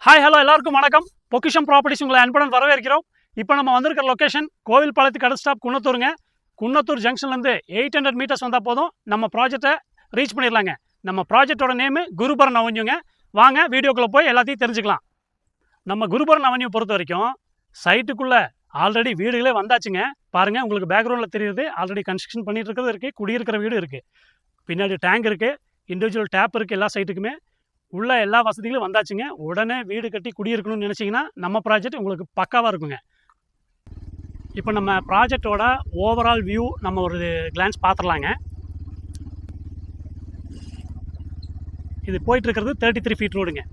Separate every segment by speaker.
Speaker 1: Hi hello எல்லாருக்கும் வணக்கம். பொக்கிஷம் ப்ராப்பர்ட்டிஸ் உங்களை அன்புடன் வரவேற்கிறோம். இப்போ நம்ம வந்திருக்கிற லொக்கேஷன் கோவில்பாளையத்துக்கு அடுத்த ஸ்டாப் குன்னத்தூருங்க. குன்னத்தூர் ஜங்ஷன்லேருந்து 800 மீட்டர்ஸ் வந்தால் போதும் நம்ம ப்ராஜெக்டை ரீச் பண்ணிடலாங்க. நம்ம ப்ராஜெக்டோட நேமு குருபரன் அவென்யூங்க. வாங்க வீடியோக்குள்ளே போய் எல்லாத்தையும் தெரிஞ்சுக்கலாம். நம்ம குருபரன் அவென்யூ பொறுத்த வரைக்கும் சைட்டுக்குள்ளே ஆல்ரெடி வீடுகளே வந்தாச்சுங்க. பாருங்கள், உங்களுக்கு பேக்ரவுண்டில் தெரியுது ஆல்ரெடி கன்ஸ்ட்ரக்ஷன் பண்ணிட்டு இருக்கிறது இருக்குது, குடியிருக்கிற வீடு இருக்குது, பின்னாடி டேங்க் இருக்குது, இண்டிவிஜுவல் டேப் இருக்குது. எல்லா சைட்டுக்குமே உள்ள எல்லா வசதிகளும் வந்தாச்சுங்க. உடனே வீடு கட்டி குடியிருக்கணும்னு நினச்சிங்கன்னா நம்ம ப்ராஜெக்ட் உங்களுக்கு பக்காவாக இருக்குங்க. இப்போ நம்ம ப்ராஜெக்டோட ஓவரால் வியூ நம்ம ஒரு கிளான்ஸ் பார்த்துடலாங்க. இது போயிட்டுருக்கிறது 33 ஃபீட் ரோடுங்க.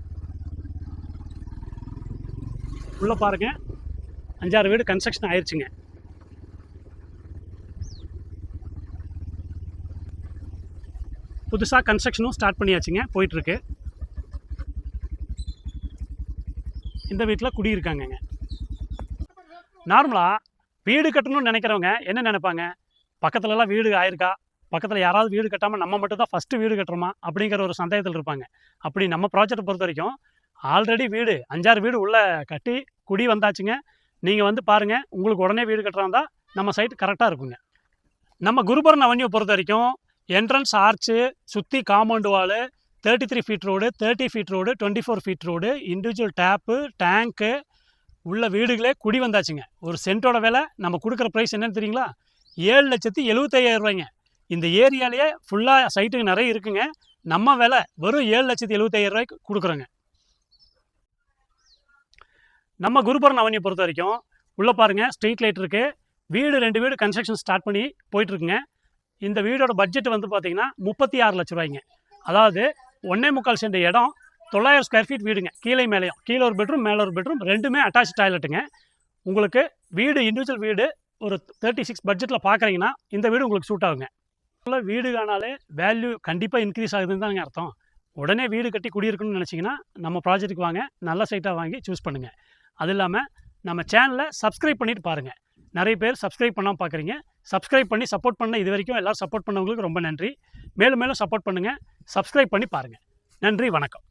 Speaker 1: உள்ளே பாருங்கள், 5-6 வீடு கன்ஸ்ட்ரக்ஷன் ஆயிடுச்சுங்க. புதுசாக கன்ஸ்ட்ரக்ஷனும் ஸ்டார்ட் பண்ணியாச்சுங்க, போயிட்டுருக்கு. இந்த வீட்டில் குடியிருக்காங்கங்க. நார்மலாக வீடு கட்டணும்னு நினைக்கிறவங்க என்ன நினைப்பாங்க, பக்கத்துலலாம் வீடு ஆயிருக்கா, பக்கத்தில் யாராவது வீடு கட்டாமல் நம்ம மட்டும் தான் ஃபஸ்ட்டு வீடு கட்டுறோமா அப்படிங்கிற ஒரு சந்தேகத்தில் இருப்பாங்க. அப்படி நம்ம ப்ராஜெக்டை பொறுத்த வரைக்கும் ஆல்ரெடி வீடு 5-6 வீடு உள்ளே கட்டி குடி வந்தாச்சுங்க. நீங்கள் வந்து பாருங்கள், உங்களுக்கு உடனே வீடு கட்டுறாந்தா நம்ம சைட் கரெக்டாக இருக்குங்க. நம்ம குருபரன் அவென்யூ பொறுத்த வரைக்கும் என்ட்ரன்ஸ் ஆர்ச்சு, சுற்றி compound wall, 33 feet road, 30 feet road, 24 feet road, individual tap, tank உள்ள வீடுகளே குடி வந்தாச்சுங்க. ஒரு சென்ட்டோட விலை நம்ம கொடுக்குற ப்ரைஸ் என்னன்னு தெரியுங்களா? 7,75,000 ரூபாய்ங்க. இந்த ஏரியாலேயே ஃபுல்லாக சைட்டுக்கு நிறைய இருக்குங்க. நம்ம விலை வெறும் 7,75,000 ரூபாய்க்கு கொடுக்குறோங்க. நம்ம குருபரன் அவென்யூ பொறுத்த வரைக்கும் உள்ளே பாருங்கள், ஸ்ட்ரீட் லைட் இருக்குது. வீடு 2 வீடு கன்ஸ்ட்ரக்ஷன் ஸ்டார்ட் பண்ணி போயிட்டுருக்குங்க. இந்த வீடோட பட்ஜெட் வந்து பார்த்திங்கன்னா 36 லட்ச ரூபாய்ங்க. அதாவது 1.25 சென்ட் இடம், 900 ஸ்கொயர் ஃபீட் வீடுங்க. கீழே மேலேயும், கீழே ஒரு பெட்ரூம், மேலே ஒரு பெட்ரூம், ரெண்டுமே அட்டாச் டாய்லெட்டுங்க. உங்களுக்கு வீடு இண்டிவிஜுவல் வீடு ஒரு 36 பட்ஜெட்டில் பார்க்குறீங்கன்னா இந்த வீடு உங்களுக்கு சூட் ஆகுங்க. வீடு காணாலே வேல்யூ கண்டிப்பாக இன்க்ரீஸ் ஆகுதுன்னு தாங்க அர்த்தம். உடனே வீடு கட்டி குடியிருக்கணும்னு நினச்சிங்கன்னா நம்ம ப்ராஜெக்ட்டுக்கு வாங்க, நல்ல சைட்டாக வாங்கி சூஸ் பண்ணுங்கள். அது இல்லாமல் நம்ம சேனலை சப்ஸ்கிரைப் பண்ணிவிட்டு பாருங்கள். நிறைய பேர் சப்ஸ்கிரைப் பண்ணாமல் பார்க்குறீங்க. சப்ஸ்கிரைப் பண்ணி சப்போர்ட் பண்ண இது வரைக்கும் எல்லோரும் சப்போர்ட் பண்ணவங்களுக்கு ரொம்ப நன்றி. மேலும் மேலும் சப்போர்ட் பண்ணுங்கள், சப்ஸ்கிரைப் பண்ணி பாருங்கள். நன்றி, வணக்கம்.